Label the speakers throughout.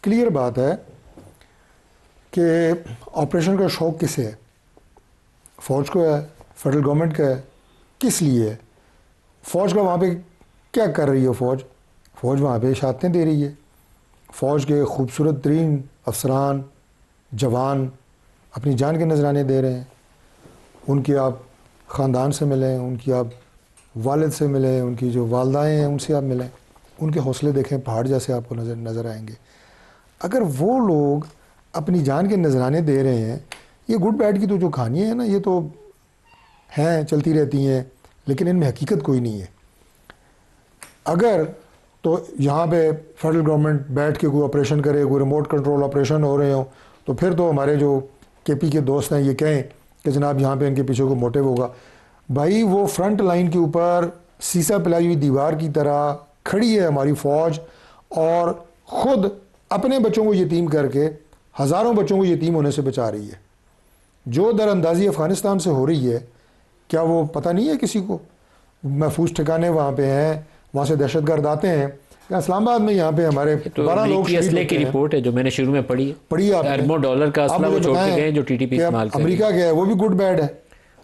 Speaker 1: Clear बात है कि ऑपरेशन का शौक़ किसे है? फ़ौज को है, फेडरल गवर्नमेंट का है, किस लिए है? फ़ौज का वहाँ पे क्या कर रही है फ़ौज? फ़ौज वहाँ पे शहादतें दे रही है। फ़ौज के खूबसूरत तरीन अफसरान जवान अपनी जान के नजराने दे रहे हैं। उनके आप ख़ानदान से मिलें, उनकी आप वालिद से मिलें, उनकी जो वालदाएँ हैं उनसे आप मिलें, उनके हौसले देखें, पहाड़ जैसे आपको नज़र आएंगे। अगर वो लोग अपनी जान के नजराने दे रहे हैं, ये गुड बैड की तो जो कहानियाँ हैं ना, ये तो हैं, चलती रहती हैं, लेकिन इनमें हकीकत कोई नहीं है। अगर तो यहाँ पे फेडरल गवर्नमेंट बैठ के कोई ऑपरेशन करे, कोई रिमोट कंट्रोल ऑपरेशन हो रहे हो, तो फिर तो हमारे जो केपी के दोस्त हैं ये कहें कि जनाब यहाँ पे इनके पीछे कोई मोटिव होगा। भाई वो फ्रंट लाइन के ऊपर सीसा पिलाई हुई दीवार की तरह खड़ी है हमारी फ़ौज, और ख़ुद अपने बच्चों को यतीम करके हज़ारों बच्चों को यतीम होने से बचा रही है। जो दरअंदाजी अफ़गानिस्तान से हो रही है, क्या वो पता नहीं है किसी को? महफूज ठिकाने वहाँ पे हैं, वहाँ से दहशतगर्द आते हैं। इस्लामाबाद में यहाँ पे हमारे 12 लोग
Speaker 2: असले की रिपोर्ट है जो मैंने शुरू में पढ़ी अरबों डॉलर का असला वो छोड़ के गए जो टीटीपी इस्तेमाल कर।
Speaker 1: अमेरिका गया है, वो भी गुड बैड है।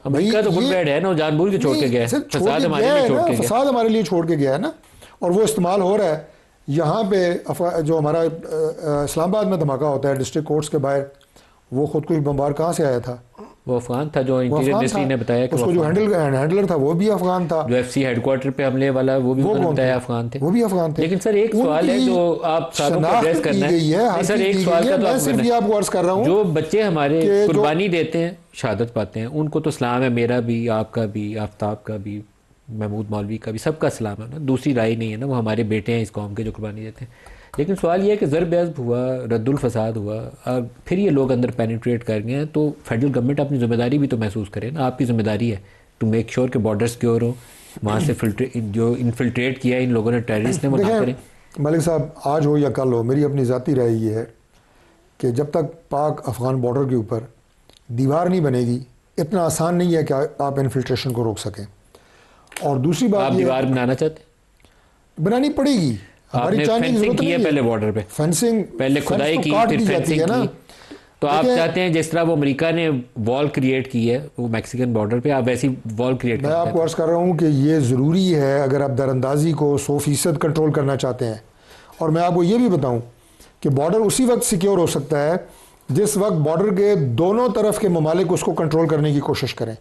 Speaker 2: अमेरिका तो गुड बैड है ना, जानबूझ के छोड़ के गया है, फसाद हमारे लिए छोड़ के गया,
Speaker 1: फसाद हमारे लिए छोड़ के गया है ना, और वो इस्तेमाल हो रहा है। यहाँ पे जो हमारा इस्लामाबाद में धमाका होता है डिस्ट्रिक्ट कोर्ट्स के बाहर, वो खुदकुश बमबार कहाँ से आया था?
Speaker 2: वो अफगान था, जो इंटीरियर मिनिस्ट्री ने बताया कि
Speaker 1: उसको जो हैंडलर था वो भी अफगान था।
Speaker 2: जो एफसी हेडक्वार्टर पे हमले वाला वो भी बताया अफगान थे,
Speaker 1: वो भी अफगान थे।
Speaker 2: लेकिन सर एक सवाल है जो आप सारों को एड्रेस करना है। सर एक सवाल का तो
Speaker 1: मैं सिर्फ ये आपको अर्ज कर रहा हूँ,
Speaker 2: जो बच्चे हमारे कुर्बानी देते हैं, शहादत पाते हैं, उनको तो सलाम है, मेरा भी, आपका भी, आफ्ताब का भी, महमूद मौलवी का भी, सबका सलाम है ना, दूसरी राय नहीं है ना, वो हमारे बेटे हैं इस कौम के जो कुर्बानी देते हैं। लेकिन सवाल ये है कि ज़रब अज़ब हुआ, रद्दुल फसाद हुआ, और फिर ये लोग अंदर पेनिट्रेट कर गए हैं, तो फेडरल गवर्नमेंट अपनी ज़िम्मेदारी भी तो महसूस करे ना। आपकी ज़िम्मेदारी है टू मेक श्योर कि बॉर्डर सिक्योर हो, वहाँ से जो इन्फिल्ट्रेट किया इन लोगों ने, टेररिस्ट ने, वो ना करें।
Speaker 1: मलिक साहब, आज हो या कल हो, मेरी अपनी ज़ाती राय ये है कि जब तक पाक अफ़गान बॉर्डर के ऊपर दीवार नहीं बनेगी, इतना आसान नहीं है कि आप इन्फिल्ट्रेशन को रोक सकें। और दूसरी बात,
Speaker 2: आप दीवार बनाना चाहते?
Speaker 1: बनानी पड़ेगी, हमारी चाहने की जरूरत नहीं है।
Speaker 2: पहले बॉर्डर पे
Speaker 1: फेंसिंग,
Speaker 2: पहले खुदाई की, फिर फेंसिंग की। तो आप चाहते हैं जिस तरह वो अमेरिका ने वॉल क्रिएट की है वो मैक्सिकन बॉर्डर पे, आप वैसी वॉल क्रिएट
Speaker 1: मैं आपको अर्ज कर रहा हूँ कि ये ज़रूरी है अगर आप दरअंदाजी को 100% कंट्रोल करना चाहते हैं। और मैं आपको ये भी बताऊँ कि बॉर्डर उसी वक्त सिक्योर हो सकता है जिस वक्त बॉर्डर के दोनों तरफ के ममालिक उसको कंट्रोल करने की कोशिश करें।